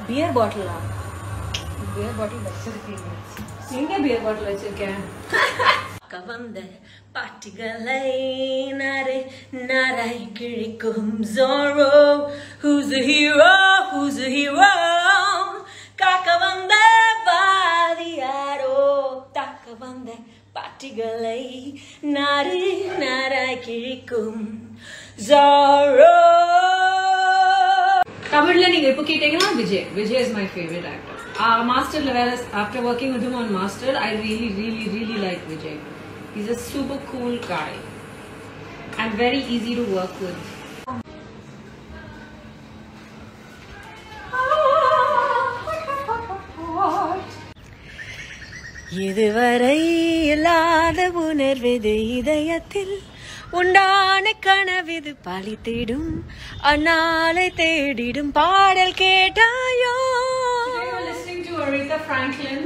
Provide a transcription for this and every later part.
beer bottle ah. Beer bottle வச்சிருக்கீங்க. எங்க beer bottle வச்சிருக்கேன்? கவந்த பாட்டிகளை நரை நரை கிழிக்கும் Zorro. Who's the hero? Who's the hero? காக்க வந்த வாதியாரோ தாக்க வந்த பாட்டிகளை நரை நரை கிழிக்கும் Zorro. தமிழ்ல நீங்க இப்ப கேட்டீங்கன்னா Vijay is my favorite actor. Master level, after working with him on Master, I really like Vijay. He's a super cool guy and very easy to work with. இதுவரை இல்லாத உணர்வது இதயத்தில் உண்டான கனவிது பழித்திடும் அண்ணாலை தேடிடும் பாடல் கேட்டாயோ. Today we're listening to Aretha Franklin.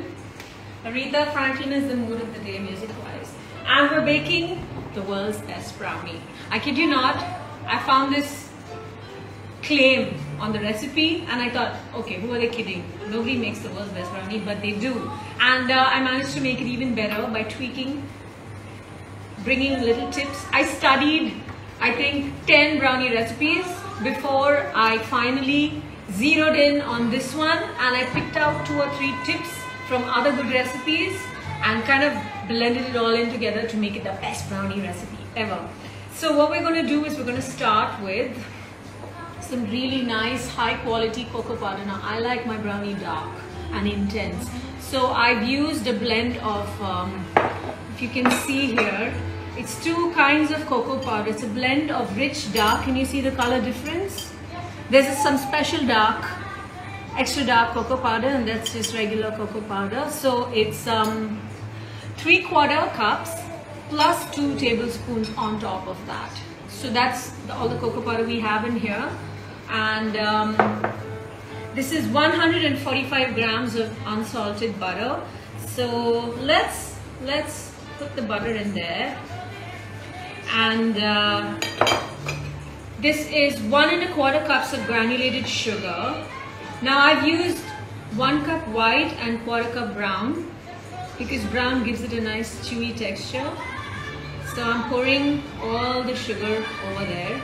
Aretha Franklin is the mood of the day music-wise. And we're baking the world's best brownie. I kid you not, I found this claim on the recipe and I thought, okay, who are they kidding? Nobody makes the world's best brownie, but they do. And I managed to make it even better by tweaking, bringing little tips. I studied, I think, 10 brownie recipes before I finally zeroed in on this one, and I picked out 2 or 3 tips from other good recipes and kind of blended it all in together to make it the best brownie recipe ever. So what we're going to do is we're going to start with some really nice high quality cocoa powder. Now I like my brownie dark and intense, so I've used a blend of if you can see here, it's 2 kinds of cocoa powder. It's a blend of rich dark. Can you see the color difference? There's some special dark, extra dark cocoa powder, and that's just regular cocoa powder. So it's 3/4 cups plus 2 tablespoons on top of that. So that's all the cocoa powder we have in here. And this is 145 grams of unsalted butter. So let's put the butter in there. And this is 1 1/4 cups of granulated sugar. Now I've used 1 cup white and 1/4 cup brown because brown gives it a nice chewy texture. So I'm pouring all the sugar over there.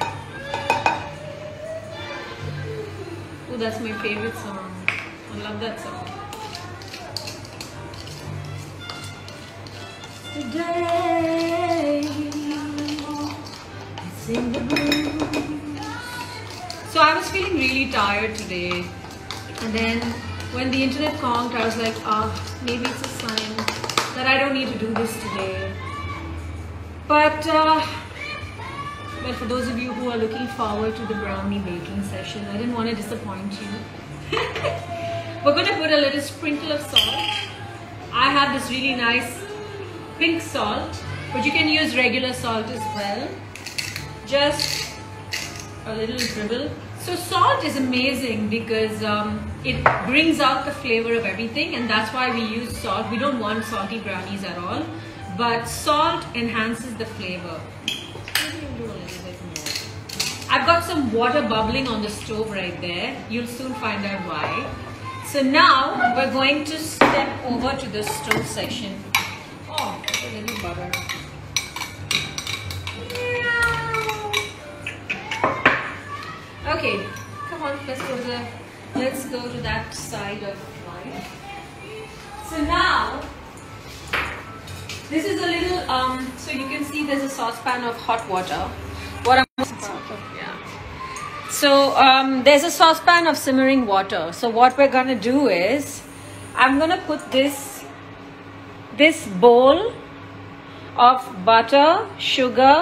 Oh, that's my favorite song. I love that song. Today it's in the blues. So I was feeling really tired today, and then when the internet conked, I was like, maybe it's a sign that I don't need to do this today. But for those of you who are looking forward to the brownie baking session, I didn't want to disappoint you. We're going to put a little sprinkle of salt. I have this really nice pink salt, but you can use regular salt as well. Just a little dribble. So salt is amazing because it brings out the flavor of everything, and that's why we use salt. We don't want salty brownies at all, but salt enhances the flavor. I've got some water bubbling on the stove right there. You'll soon find out why. So now we're going to step over to the stove section. Oh, that's a little butter. Okay, come on, let's go to that side of life. So now this is a little so you can see there's a saucepan of hot water. So there's a saucepan of simmering water. So what we're gonna do is I'm gonna put this bowl of butter, sugar,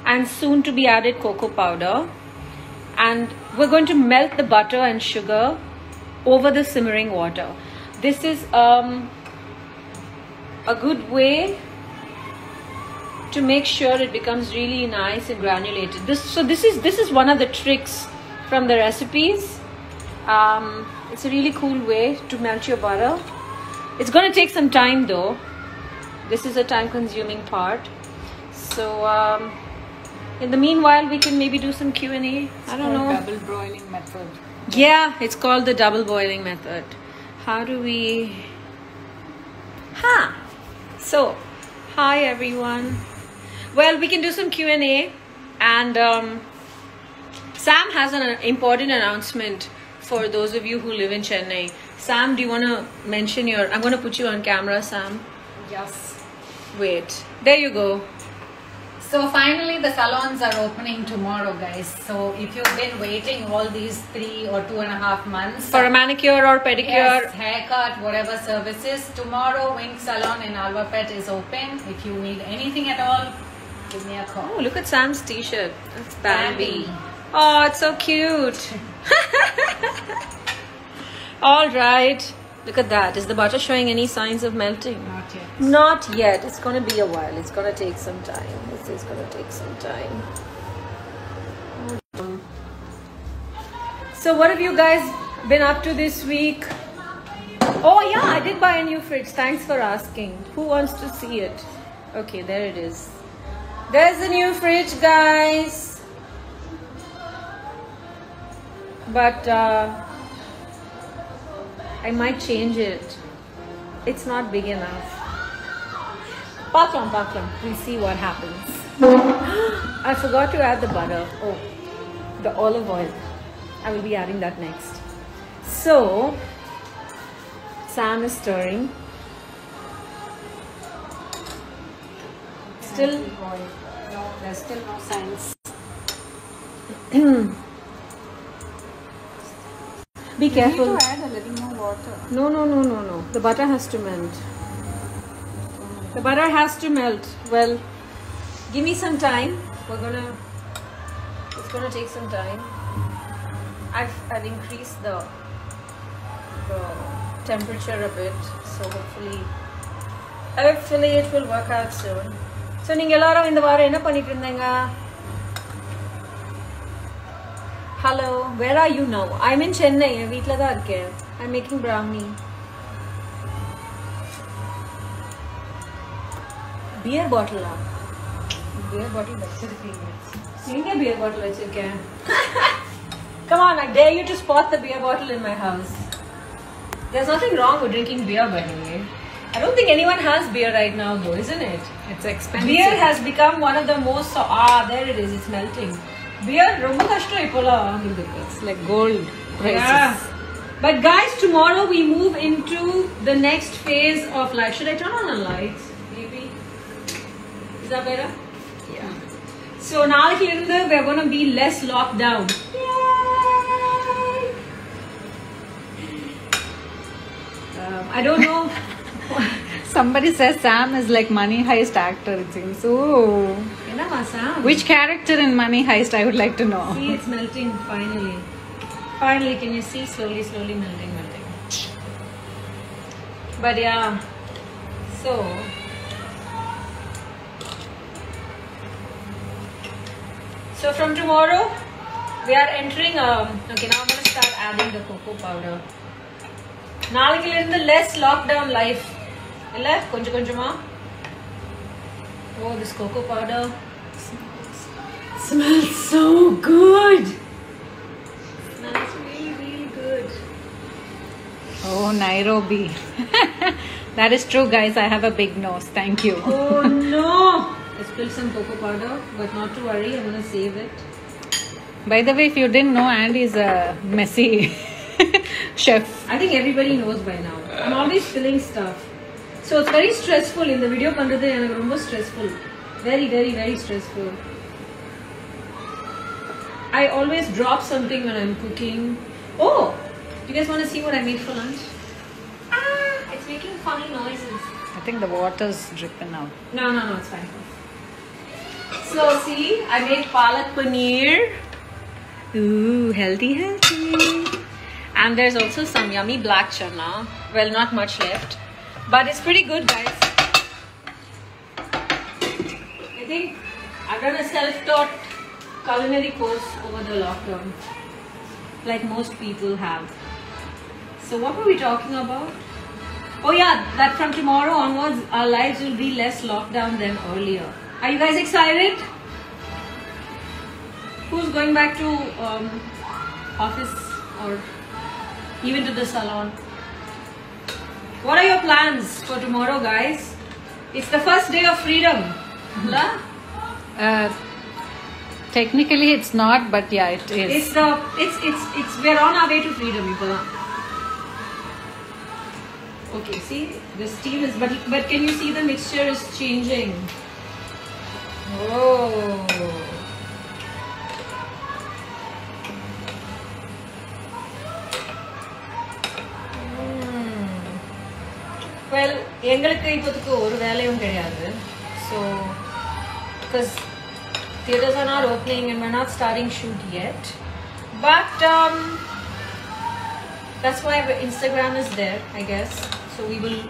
and soon to be added cocoa powder, and we're going to melt the butter and sugar over the simmering water. This is a good way to make sure it becomes really nice and granulated. This is one of the tricks from the recipes. It's a really cool way to melt your butter. It's going to take some time though. This is a time consuming part. So In the meanwhile, we can maybe do some Q&A. I don't know. Double boiling method. Yeah, it's called the double boiling method. How do we... So, hi everyone. Well, we can do some Q&A. And Sam has an important announcement for those of you who live in Chennai. Sam, do you want to mention your... I'm going to put you on camera, Sam. Yes. Wait. There you go. So finally the salons are opening tomorrow, guys. So if you've been waiting all these 3 or 2.5 months For a manicure or pedicure. Yes, haircut, whatever services, tomorrow Wink Salon in Alvapet is open. If you need anything at all, give me a call. Oh, look at Sam's t-shirt. That's Bambi. Bambi. Oh, it's so cute. All right. Look at that. Is the butter showing any signs of melting? Not yet. Not yet. It's going to be a while. It's going to take some time. This is going to take some time. So what have you guys been up to this week? Oh yeah, I did buy a new fridge. Thanks for asking. Who wants to see it? Okay, there it is. There's the new fridge, guys. But I might change it. It's not big enough. Paklam. We'll see what happens. I forgot to add the butter. Oh, the olive oil. I will be adding that next. So, Sam is stirring. Still, no, there's still no signs. Be careful. You need to add a little more water. No. The butter has to melt. The butter has to melt. Well, give me some time. It's gonna take some time. I've increased the temperature a bit, so hopefully it will work out soon. So நீங்க எல்லாரும் இந்த வாரம் என்ன பண்ணிட்டு இருந்தீங்க? Hello, where are you now? I'm in Chennai. வீட்ல தான் இருக்கேன். I'm making brownie. Beer bottle. Beer bottle வச்சிருக்கீங்க. எங்க beer bottle வச்சிருக்கேன்? Come on, I dare you to spot the beer bottle in my house. There's nothing wrong with drinking beer, by the way. I don't think anyone has beer right now, though, isn't it? It's expensive. Beer has become one of the most... there it is. It's melting. Beer, ரொம்ப கஷ்டம் இப்போலாம் வாங்குறதுக்கு. It's like gold prices. Yeah. But guys, tomorrow we move into the next phase of life. Should I turn on the lights? Maybe. Is that better? Yeah. So நாளைக்கு இருந்து we're going to be less locked down. Yay! I don't know. Somebody says Sam is like Money Heist actor, it seems. Oh. Enna Sam? Which character in Money Heist I would like to know? See, it's melting finally. Finally, can you see? Slowly melting. But yeah, so from tomorrow we are entering okay, now I'm going to start adding the cocoa powder. நாளைக்குல இருந்து less lockdown life இல்ல கொஞ்சமா. Oh, this cocoa powder smells so good. Smells really good. Oh, Nairobi. That is true, guys. I have a big nose. Thank you. Oh no! I spilled some cocoa powder, but not to worry. I'm gonna save it. By the way, if you didn't know, Andy is a messy chef. I think everybody knows by now. I'm always spilling stuff. So it's very stressful. In the video pandrathu enakku romba stressful. Very stressful. I always drop something when I'm cooking. Oh! Do you guys want to see what I made for lunch? It's making funny noises. I think the water's dripping out. No, it's fine. So see, I made palak paneer. Ooh, healthy. And there's also some yummy black chana. Well, not much left, but it's pretty good, guys. I think I've done a self-taught culinary course over the lockdown, like most people have. So what were we talking about? Oh yeah, that from tomorrow onwards our lives will be less lockdown than earlier. Are you guys excited? who's going back to office or even to the salon? What are your plans for tomorrow, guys? It's the first day of freedom. La? Technically it's not, but yeah, it is. We're on our way to freedom, people. Okay, see, the steam is, but can you see the mixture is changing? Oh. Well, எங்களுக்கு இப்போதுக்கு ஒரு வேலையும் கிடையாது. So, because theaters are not opening and we're not starting shoot yet. But that's why Instagram is there, I guess. So we will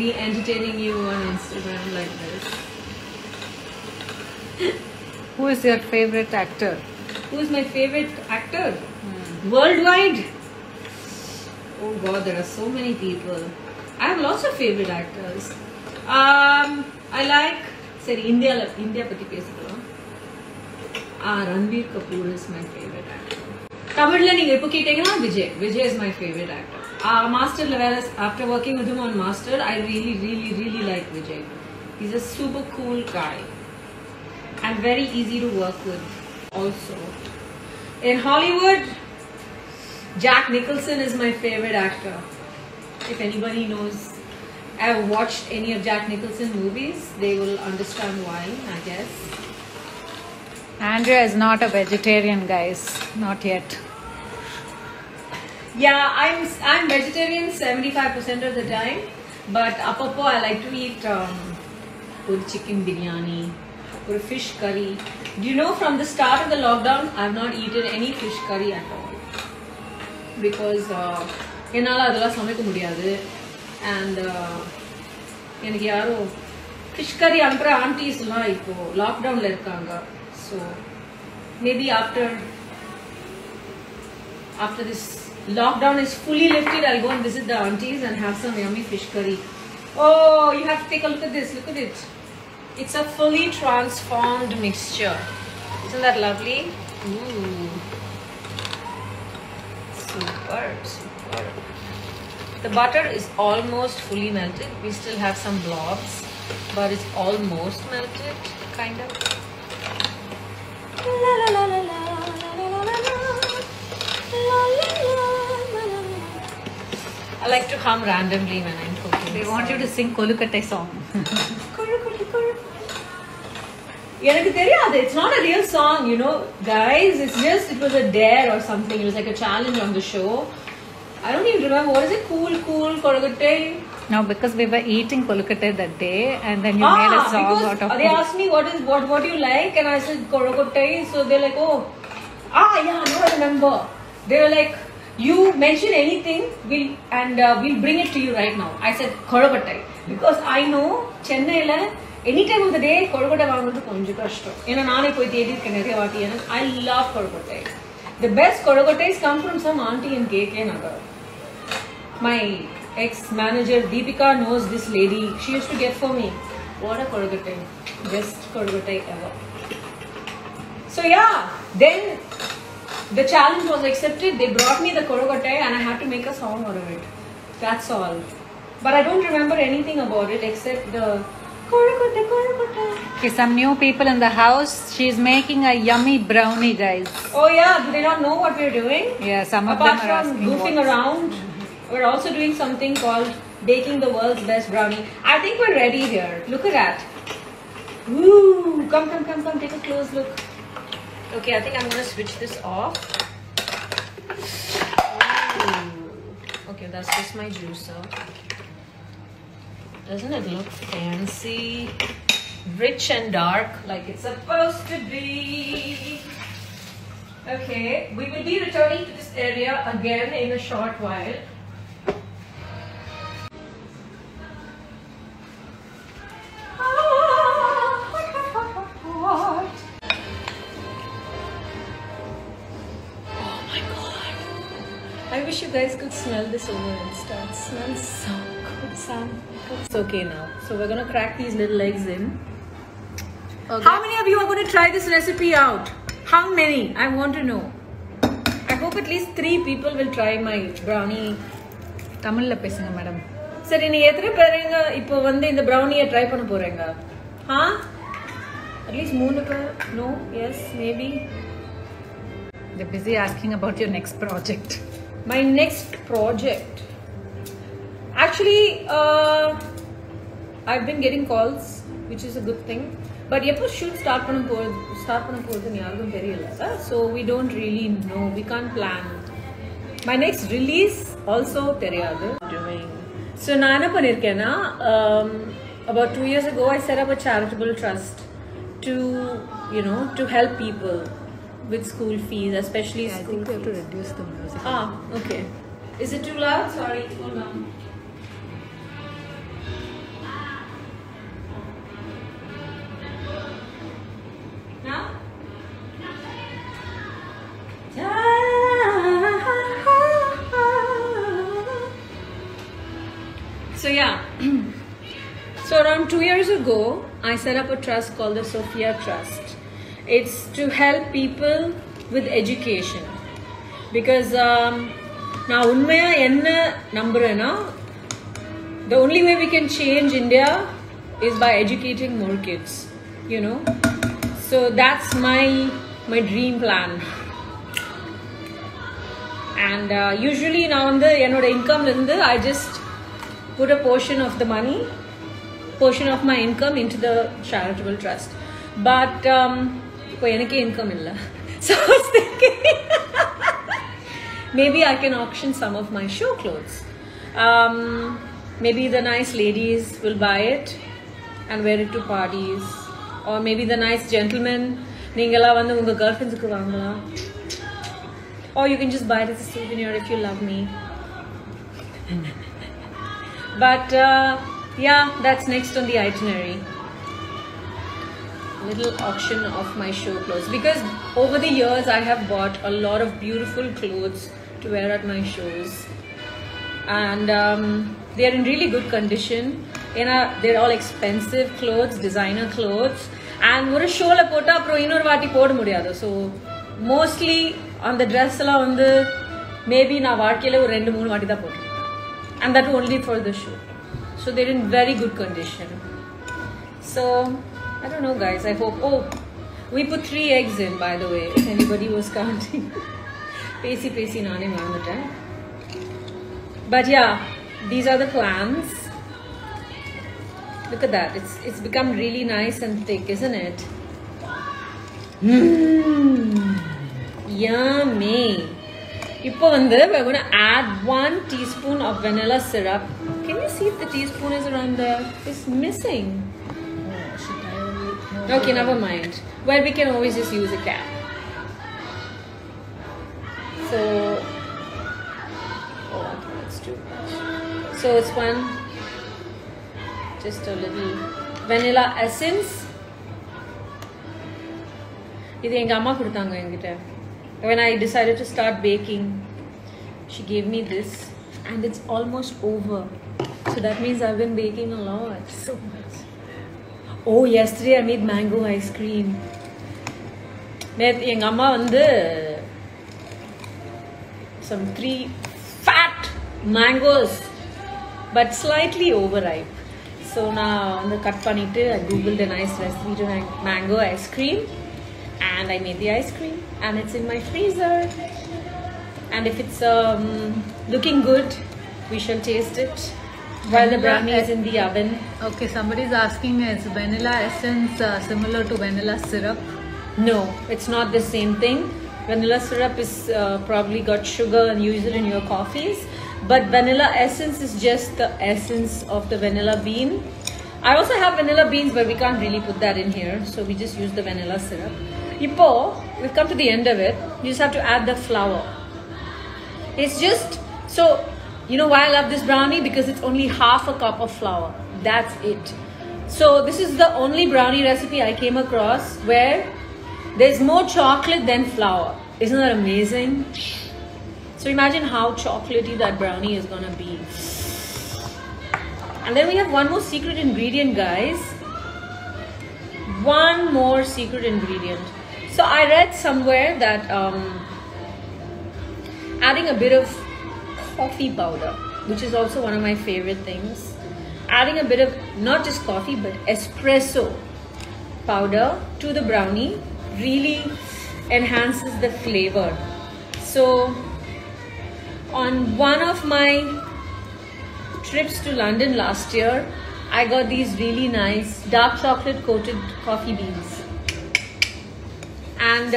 be entertaining you on Instagram like this. Who is your favorite actor? Who is my favorite actor? Worldwide? Oh God, there are so many people. I have lots of favorite actors. I like, sorry, India pati pesukalam. Ranbir Kapoor is my favorite actor. Tamil la neenga ipo keetingana Vijay is my favorite actor. Master level, after working with him on Master, I really like Vijay. He's a super cool guy and very easy to work with also. In Hollywood, Jack Nicholson is my favorite actor. If anybody knows, I've watched any of Jack Nicholson movies, they will understand why, I guess. Andrea is not a vegetarian, guys. Not yet. Yeah, I'm vegetarian 75% of the time, but apappo I like to eat or chicken biryani or fish curry. Do you know, from the start of the lockdown, I've not eaten any fish curry at all because என்னால அதெல்லாம் சமைக்க முடியாது. And எனக்கு யாரோ fish curry அனுப்புற aunties எல்லாம் இப்போ லாக்டவுன்ல இருக்காங்க. So maybe after this lockdown is fully lifted, I'll go and visit the aunties and have some yummy fish curry. Oh, you have to take a look at this. Look at it. It's a fully transformed mixture. Isn't that lovely? Ooh. Super. The butter is almost fully melted. We still have some blobs, but it's almost melted, kind of. La la la la la la la la la. I like to hum randomly when I'm cooking. They want you to sing Kolukattai song. It's not a real song, you know, guys. It was a dare or something. It was like a challenge on the show. I don't even remember. What is it? Cool, Kolukattai? No, because we were eating Kolukattai that day, and then you made a song out of it. They asked me what do you like, and I said Kolukattai. So they're like, oh, yeah, no, I remember. They were like, you mention anything, we'll bring it to you right now. I said Kolukattai because I know Chennai la any time of the day Kolukattai vaanguradhu konjam kashtam. Ena naane poi thedirukken neriya vaati. I love Kolukattai. The best Kolukattais come from some auntie in KK Nagar. My ex-manager Deepika knows this lady. She used to get for me. What a Kolukattai. Best Kolukattai ever. So yeah, then the challenge was accepted. They brought me the Kolukattai and I had to make a song out of it. That's all. But I don't remember anything about it except the Kolukattai. Okay, some new people in the house. She's making a yummy brownie, guys. Oh yeah, do they not know what we're doing? Yeah, some of Apart them are from asking goofing around, we're also doing something called baking the world's best brownie. I think we're ready here. Look at that. Ooh, come, take a close look. Okay, I think I'm gonna switch this off. Ooh. Okay, that's just my juicer. Doesn't it look fancy? Rich and dark like it's supposed to be. Okay, we will be returning to this area again in a short while. Oh my God. I wish you guys could smell this over Insta. It smells so good, Sam. It's okay now. So we're gonna crack these little eggs in. Okay. How many of you are going to try this recipe out? How many? I want to know. I hope at least 3 people will try my brownie. தமிழ்ல பேசுங்க madam. சரி, நீ எத்தனை பேருங்க இப்போ வந்து இந்த brownie try பண்ண போறீங்க? At least 3 பேர்? No? Yes? Maybe? They're busy asking about your next project. My next project. Actually, I've been getting calls, which is a good thing. But எப்போ shoot start பண்ண போறதுன்னு யாருக்கும் தெரியல. So we don't really know. We can't plan. My next release also தெரியாது. So நான் என்ன பண்ணிருக்கேன்னா, about 2 years ago I set up a charitable trust to, to help people with school fees, especially I school think we have to fees. reduce the music. Okay. Is it too loud? Sorry, hold on. Now? So yeah. So around 2 years ago, I set up a trust called the Sophia Trust. It's to help people with education. Because now unmaya enna nambrena, the only way we can change India is by educating more kids, So that's my dream plan. And usually now on the income I just put a portion of my income into the charitable trust. But income illa. So I was thinking maybe I can auction some of my show clothes. Maybe the nice ladies will buy it and wear it to parties. Or maybe the nice gentlemen, ningala vandu unga girlfriends ku vaangala. Or you can just buy it as a souvenir if you love me. But yeah, that's next on the itinerary. Little auction of my show clothes, because over the years I have bought a lot of beautiful clothes to wear at my shows, and they are in really good condition. They're all expensive clothes, designer clothes, and ஒரு ஷோல போட்டா அப்புறம் இன்னொரு வாட்டி போட முடியாது. So mostly அந்த dress எல்லாம் வந்து maybe நான் வாழ்க்கையில ஒரு 2-3 வாட்டி தான் போட்டேன், and that only for the show. So they're in very good condition. So I don't know, guys. I hope. Oh, we put 3 eggs in, by the way, if anybody was counting. Pesi naane maranduten. But yeah, these are the plans. Look at that. It's become really nice and thick, isn't it? Yummy. Ipo vande we're going to add 1 teaspoon of vanilla syrup. Can you see if the teaspoon is around there? It's missing. Okay, never mind. Well, we can always just use a cap. So, I think that's too much. So it's just a little vanilla essence. Idu enga amma kudutanga engitta. When I decided to start baking, she gave me this, and it's almost over. So that means I've been baking a lot. So much. Oh, yesterday I made mango ice cream. எங்க அம்மா வந்து some 3 fat mangoes, but slightly overripe. So நான் cut பண்ணிட்டு I googled a nice recipe to make mango ice cream, and I made the ice cream, and it's in my freezer. And if it's looking good, we shall taste it while the brownie is in the oven. Okay, somebody is asking, is vanilla essence similar to vanilla syrup? No, it's not the same thing. Vanilla syrup is probably got sugar and use it in your coffees, but vanilla essence is just the essence of the vanilla bean. I also have vanilla beans, but we can't really put that in here, so we just use the vanilla syrup. Ipo, we've come to the end of it. You just have to add the flour. It's just so. You know why I love this brownie? Because it's only half a cup of flour. That's it. So this is the only brownie recipe I came across where there's more chocolate than flour. Isn't that amazing? So imagine how chocolatey that brownie is gonna be. And then we have one more secret ingredient, guys. One more secret ingredient. So I read somewhere that adding a bit of coffee powder, which is also one of my favorite things, adding a bit of not just coffee but espresso powder to the brownie really enhances the flavor. So on one of my trips to London last year, I got these really nice dark chocolate coated coffee beans. And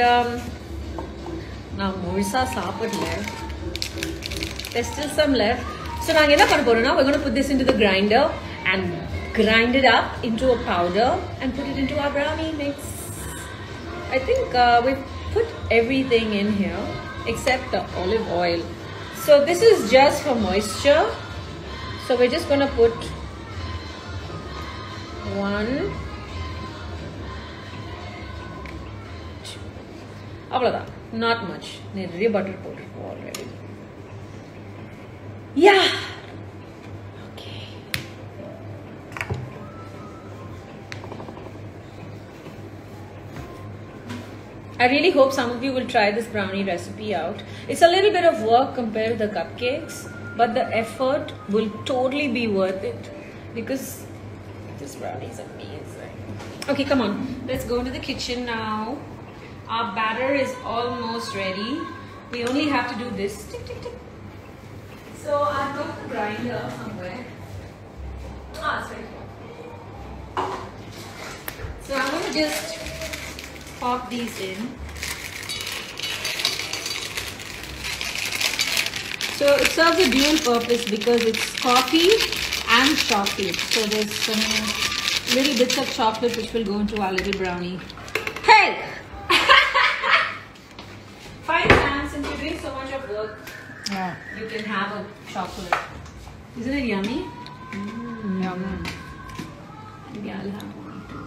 now Morisa sapadla. There's still some left. So now we're going to put this into the grinder and grind it up into a powder and put it into our brownie mix. I think we've put everything in here except the olive oil. So this is just for moisture. So we're just going to put 1, 2. Not much. Nerre butter powder already. Yeah. Okay. I really hope some of you will try this brownie recipe out. It's a little bit of work compared to the cupcakes, but the effort will totally be worth it because this brownie is amazing. Okay, come on. Let's go to the kitchen now. Our batter is almost ready. We only have to do this. Tick, tick, tick. So I've got the grinder somewhere. Ah, it's right here. So I'm going to just pop these in. So it serves a dual purpose because it's coffee and chocolate. So there's some little bits of chocolate which will go into our little brownie. Hey! Fine, Sam, since you're doing so much of work, Yeah. you can have a chocolate. Isn't it yummy? Yum. Maybe I'll have one too.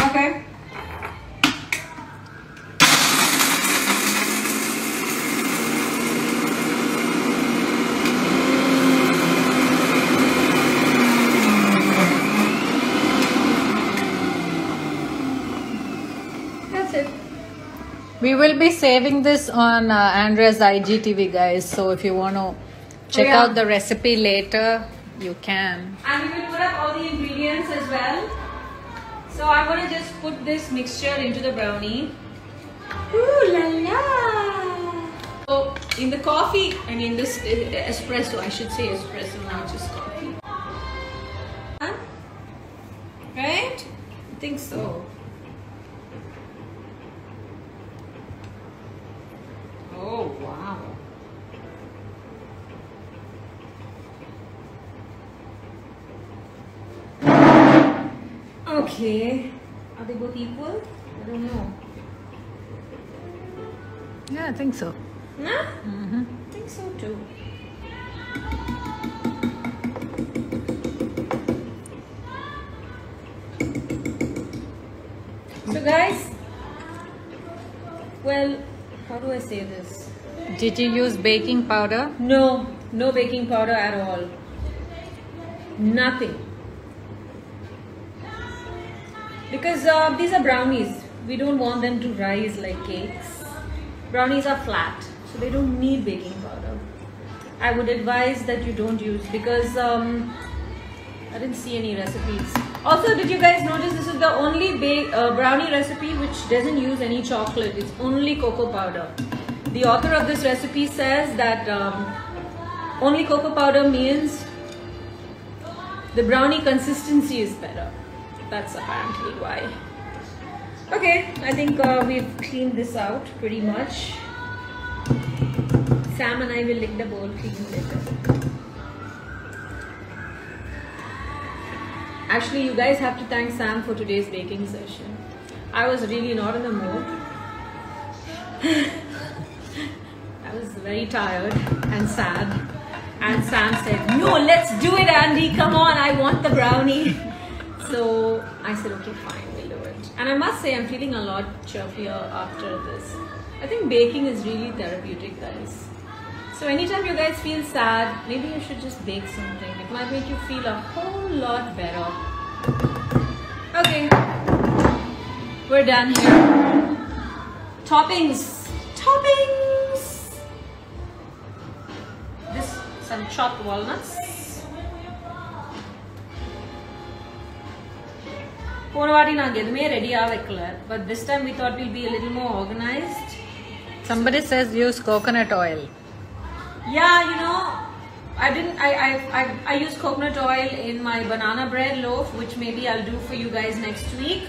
Okay. We will be saving this on Andrea's IGTV, guys. So if you want to check out the recipe later, you can. And we will put up all the ingredients as well. So I'm going to just put this mixture into the brownie. Ooh la la! So in the coffee, I mean this espresso, I should say espresso, not just coffee. Huh? Right? I think so. Oh wow. Okay. Are they both equal? I don't know. Yeah, I think so. Nah? I think so too. So guys, well, how do I say this? Did you use baking powder? No, no baking powder at all. Nothing. Because these are brownies. We don't want them to rise like cakes. Brownies are flat, so they don't need baking powder. I would advise that you don't use because I didn't see any recipes. Also, did you guys notice this is the only brownie recipe which doesn't use any chocolate? It's only cocoa powder. The author of this recipe says that only cocoa powder means the brownie consistency is better. That's apparently why. Okay, I think we've cleaned this out pretty much. Sam and I will lick the bowl clean later. Actually, you guys have to thank Sam for today's baking session. I was really not in the mood. I was very tired and sad. And Sam said, no, let's do it, Andy. Come on, I want the brownie. So I said, okay, fine, we'll do it. And I must say, I'm feeling a lot chirpier after this. I think baking is really therapeutic, guys. So anytime you guys feel sad, maybe you should just bake something. It might make you feel a whole lot better. Okay, we're done here. Toppings. Toppings. This, some chopped walnuts. Ready, but this time we thought we'll be a little more organized. Somebody says use coconut oil. Yeah, you know, I use coconut oil in my banana bread loaf, which maybe I'll do for you guys next week.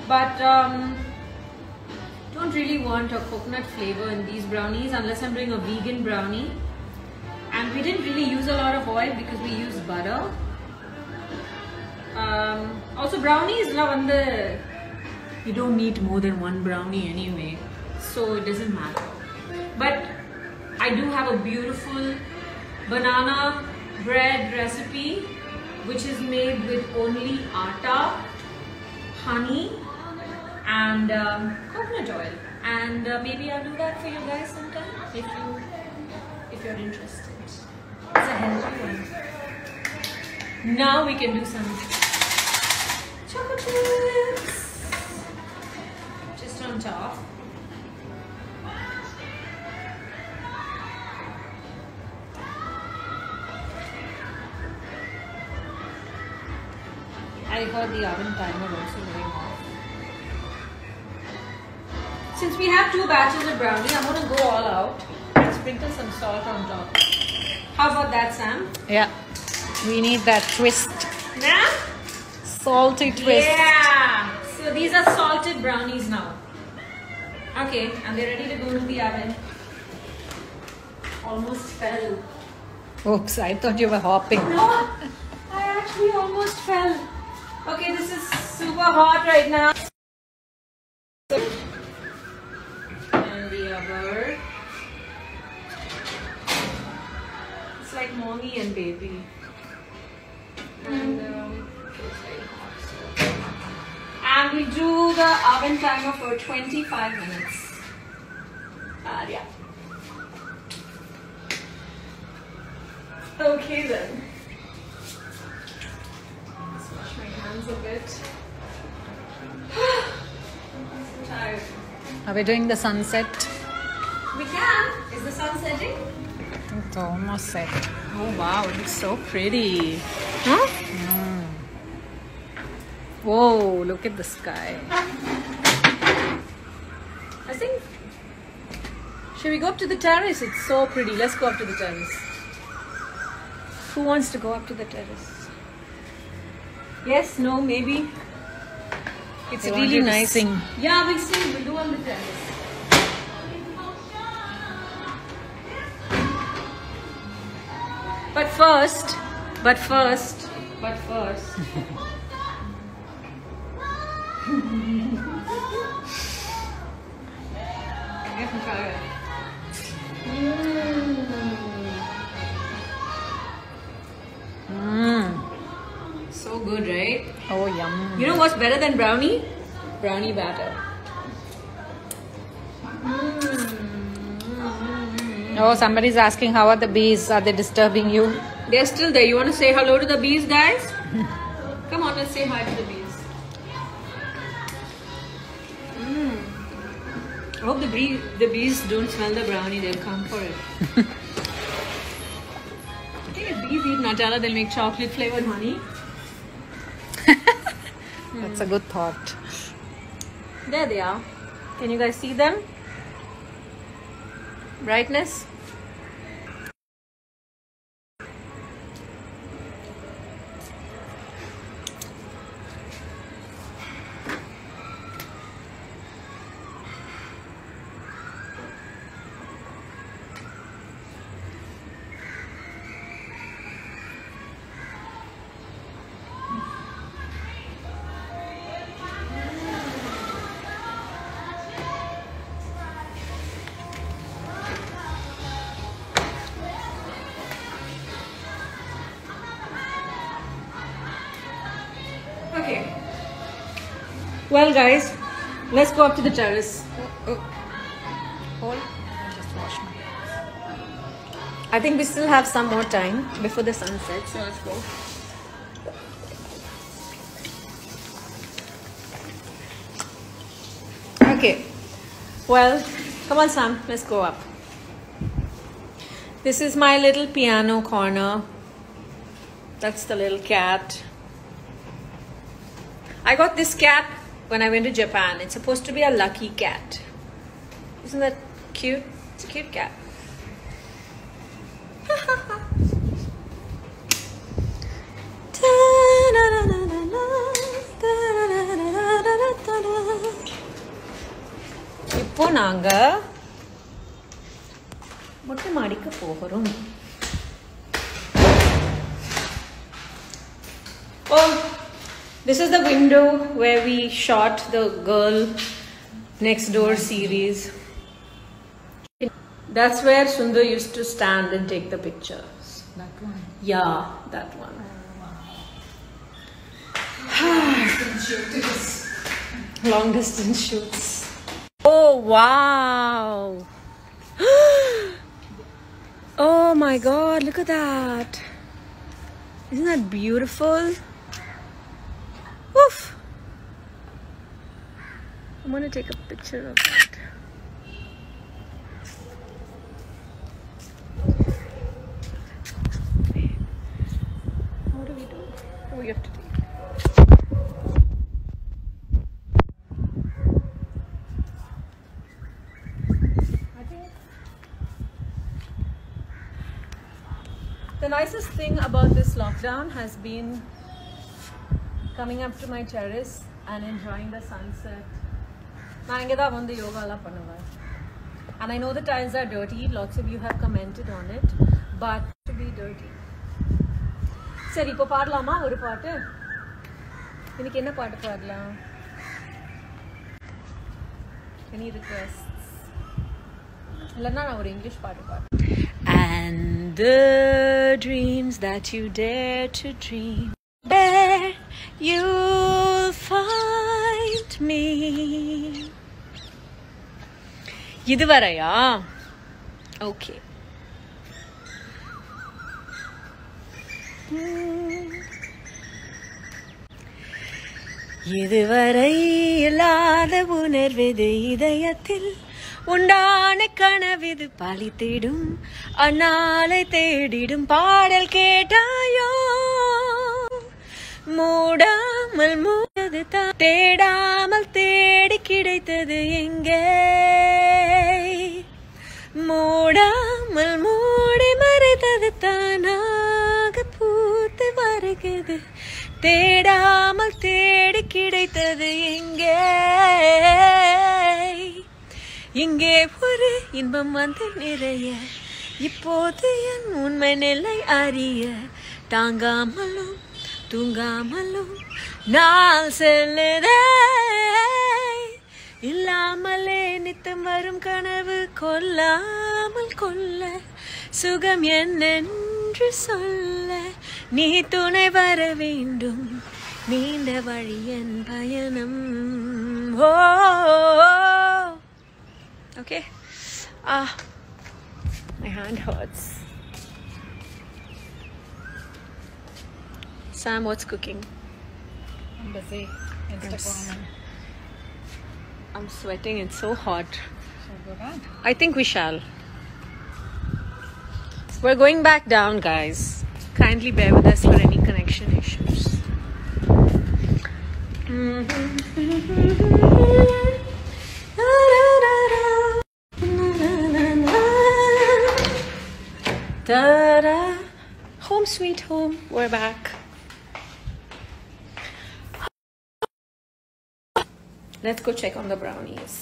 But don't really want a coconut flavor in these brownies unless I'm doing a vegan brownie. And we didn't really use a lot of oil because we used butter. Also brownies, you don't need more than one brownie anyway, so it doesn't matter. But I do have a beautiful banana bread recipe which is made with only atta, honey and coconut oil, and maybe I'll do that for you guys sometime if you're interested. It's a healthy one. Now we can do some chocolate chips just on top. I heard the oven timer also going off. Since we have 2 batches of brownie, I'm going to go all out and sprinkle some salt on top. How about that, Sam? Yeah, we need that twist. Nah? Salty twist. Yeah! So these are salted brownies now. Okay, and they're ready to go into the oven. Almost fell. Oops, I thought you were hopping. No, I actually almost fell. Okay, this is super hot right now. And the other. It's like mommy and baby. And it's very hot. And we do the oven timer for 25 minutes. Yeah. Okay then. Let's wash my hands a bit. I'm so tired. Are we doing the sunset? We can. Is the sun setting? I think it's almost set. Oh wow, it looks so pretty. Huh? Whoa, look at the sky. I think. Should we go up to the terrace? It's so pretty. Let's go up to the terrace. Who wants to go up to the terrace? Yes, no, maybe. It's I want really you to nice. sing. Yeah, we'll sing. We'll do on the terrace. But first. I can try it. So good, right? Oh, yum. You know what's better than brownie? Brownie batter. Oh, somebody's asking how are the bees? Are they disturbing you? They're still there. You want to say hello to the bees, guys? Come on, let's say hi to the bees. I hope the bees don't smell the brownie. They'll come for it. Hey, if bees eat Nutella, they'll make chocolate flavored honey. That's a good thought. There they are. Can you guys see them? Brightness. Okay. Well, guys, let's go up to the terrace. Hold. I'll just wash my hands. I think we still have some more time before the sun sets, so let's go. Okay, well, come on Sam, let's go up. This is my little piano corner. That's the little cat. I got this cat when I went to Japan. It's supposed to be a lucky cat. Isn't that cute? It's a cute cat. இப்போ நாங்க மொட்டை மாடிக்கு போகிறோம். Oh, this is the window where we shot the Girl Next Door series. That's where Sundar used to stand and take the pictures. That one? Yeah, that one. Long distance shoots. Oh, wow. Oh my God, look at that. Isn't that beautiful? Oof. I'm going to take a picture of that. How do we do it? Oh, you have to take it. The nicest thing about this lockdown has been coming up to my terrace and enjoying the sunset. And I know the tiles are dirty, lots of you have commented on it, but to be dirty. Sari, ipo paadalama oru paattu? Iniki enna paattu paadalam? Any requests? Illana na oru English paattu paadu. And the dreams that you dare to dream, there you'll find me. Iduvaraya? Okay. இதுவரை இல்லாத உணர்வது இதயத்தில் உண்டான கனவிது பலித்திடும் அந்நாளை தேடிடும் பாடல் கேட்டாயோ மூடாமல் மூடது தேடாமல் தேடி கிடைத்தது எங்கே மூடாமல் மூடி மறைத்தது தானாக பூத்து வருகிறது தேடாமல் தேடி கிடைத்தது எங்கே இங்கே ஒரு இன்பம் வந்து நிறைய இப்போது என் உண்மை நிலை அறிய தாங்காமலும் தூங்காமலும் நாள் செல்லுதே இல்லாமலே நித்தம் வரும் கனவு கொல்லாமல் கொல்ல சுகம் என்னென்று சொல்ல நீ துணை வர வேண்டும் நீண்ட வழி என் பயணம் ஓ okay my hand hurts. Sam, what's cooking? I'm busy. Instagram. I'm sweating, it's so hot. Shall we go back? I think we shall. We're going back down, guys. Kindly bear with us for any connection issues. Ta-da. Home sweet home. We're back. Let's go check on the brownies.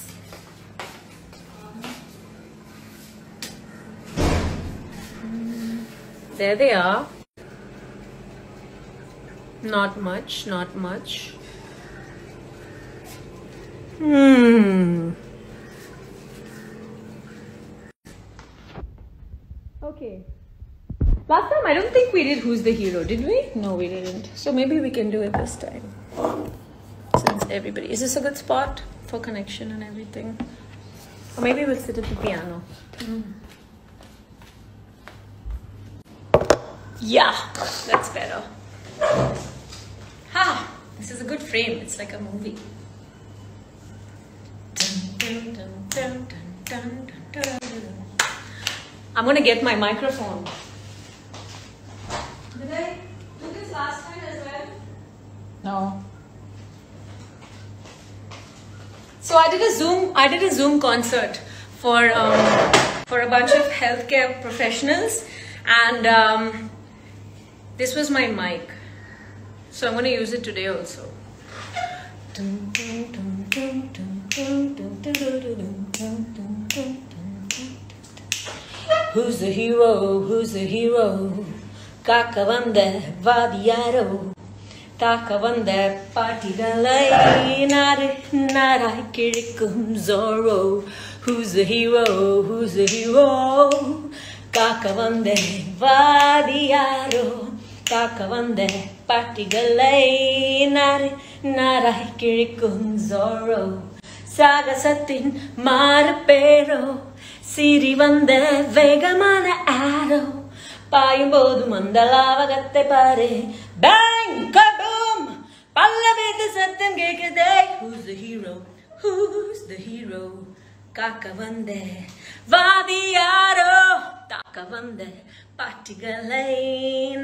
There they are. Not much, not much. Okay. Last time I don't think we did Who's the Hero, did we? No, we didn't. So maybe we can do it this time. Since everybody... Is this a good spot for connection and everything? Or maybe we'll sit at the piano. Yeah, that's better. Ha! This is a good frame. It's like a movie. I'm gonna get my microphone. Did I do this last time as well? No. So I did a Zoom concert for a bunch of healthcare professionals, and this was my mic. So I'm going to use it today also. Who's the hero? Who's the hero? Kaka vanda vadiyaro. Taka vanda partigalai narai kirikum Zorro. Who's the hero? Who's the hero? Kaka vanda vadiyaro. Taka vanda partigalai narai kirikum Zorro. Sagasatin marapero. Siri vanda vegamana arrow. Payumbodu mandalavagatte pare. Bang! Kaboom! Pallavete satyam kekade. Who's the hero? Who's the hero? Kakavande Vadiyaro Takavande Patigalai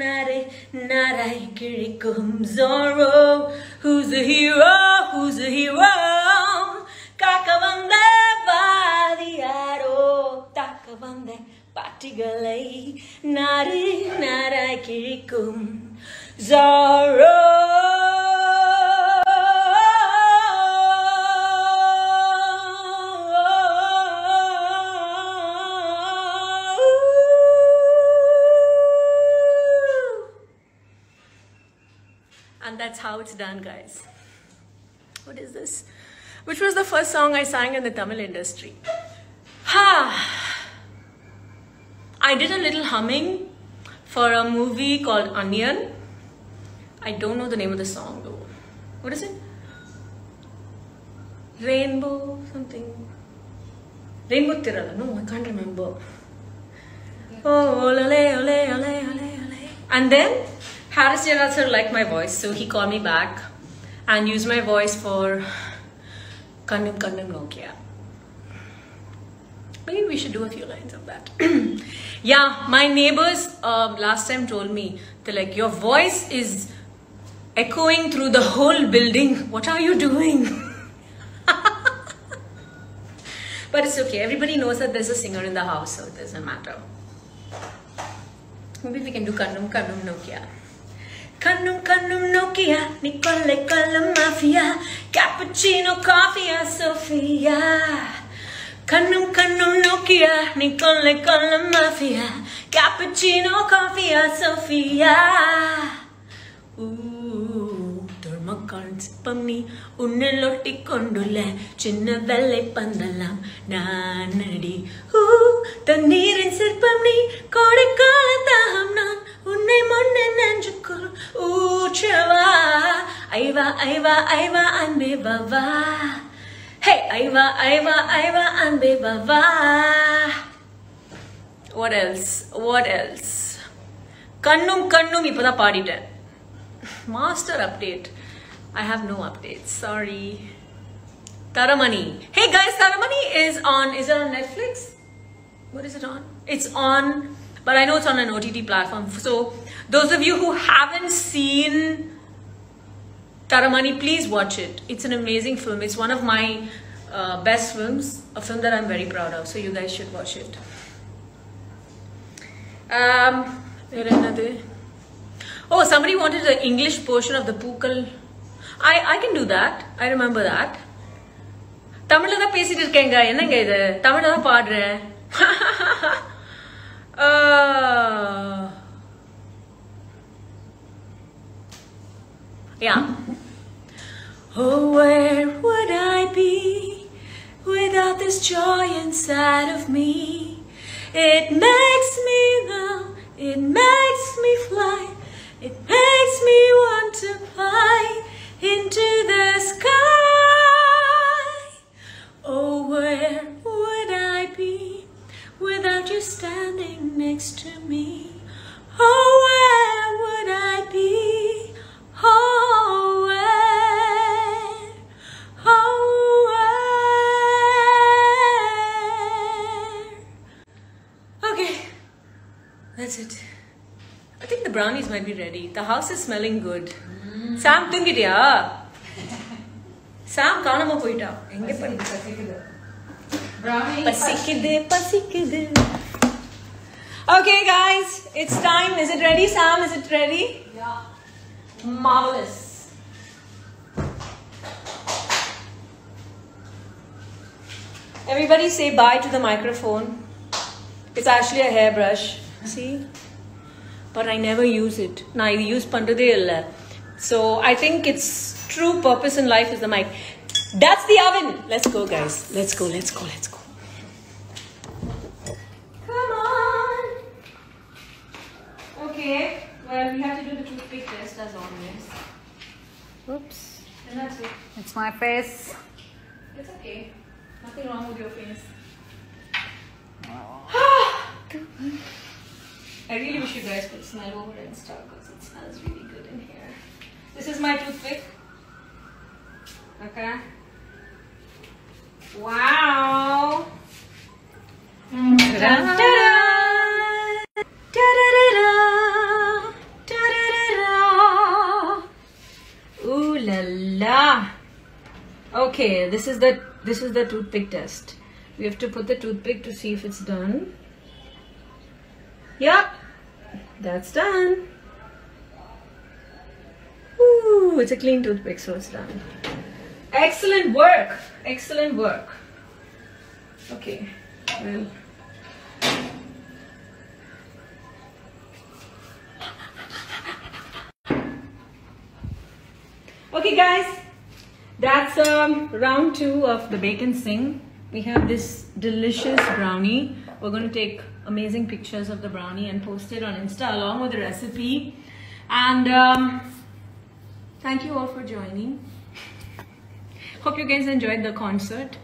Narai Kirikum Zorro. Who's the hero? Who's the hero? Kakavande Vadiyaro Takavande Patigalai Narai Kirikum Zorro. And that's how it's done, guys. What is this? Which was the first song I sang in the Tamil industry? I did a little humming for a movie called Onion. I don't know the name of the song though. What is it? Rainbow something. Rainbow Tirala. No, I can't remember. Oh, ole, ole, ole, ole, ole. And then Harris Jayaraj sir liked my voice, so he called me back and used my voice for Kannum Kannum Nokia. Maybe we should do a few lines of that. Yeah, my neighbors last time told me, they're like, your voice is echoing through the whole building. What are you doing? But it's okay. Everybody knows that there's a singer in the house, so it doesn't matter. Maybe we can do Kannum Kannum Nokia. Kannum Kannum Nokia, Nicole Cola Mafia, Cappuccino Coffee, Sophia. Kannum Kannum Nokia, Nicole Cola Mafia, Cappuccino Coffee, Sophia. Ooh, Dormakan Spamni, Uneloti Condole, Chinavelle Pandalam, Nanadi. Ooh, the Nirin Sirpamni, Kodekala Tahamnan. Unne monne nanjukul uchava aiva anbe bava. Hey, aiva anbe bava. What else? Kannum ipada paaditen. Master update. I have no updates. Sorry. Taramani. Hey guys, Taramani is on. Is it on Netflix? What is it on? It's on. But I know it's on an OTT platform. So those of you who haven't seen Taramani, please watch it. It's an amazing film. It's one of my best films. A film that I'm very proud of. So you guys should watch it. Oh, somebody wanted the English portion of the Pookal. I can do that. I remember that. Tamil la pesittu irkenga. Enanga idu? Tamil la paadren. Yeah. Oh, where would I be without this joy inside of me? It makes me numb, it makes me fly, it makes me want to fly into the sky. Oh, where would I be without you standing next to me? Oh, That's it. I think the brownies might be ready. The house is smelling good. Sam, tungidya? Sam, kaanama poita. Enge Brownie. pasikide. Okay, guys, it's time. Is it ready, Sam? Is it ready? Yeah. Marvelous. Everybody say bye to the microphone. It's actually a hairbrush. See? But I never use it. Na I use pandade illa. So I think its true purpose in life is the mic. That's the oven. Let's go, guys. Let's go. Come on. Okay. Well, we have to do the toothpick test as always. Oops. And that's it. It's my face. It's okay. Nothing wrong with your face. I really wish you guys could smell over Insta because it smells really good in here. This is my toothpick. Okay. Wow. Da-da-da. Da-da-da-da. Da-da-da-da. Ooh la la. Okay, this is the toothpick test. We have to put the toothpick to see if it's done. Yep, that's done. Ooh, it's a clean toothpick, so it's done. Excellent work. Excellent work. Okay, well. Okay, guys. That's round 2 of the bake and sing. We have this delicious brownie. We're going to take amazing pictures of the brownie and post it on Insta along with the recipe. And thank you all for joining. Hope you guys enjoyed the concert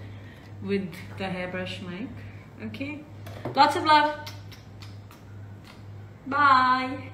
with the hairbrush mic. Okay. Lots of love. Bye.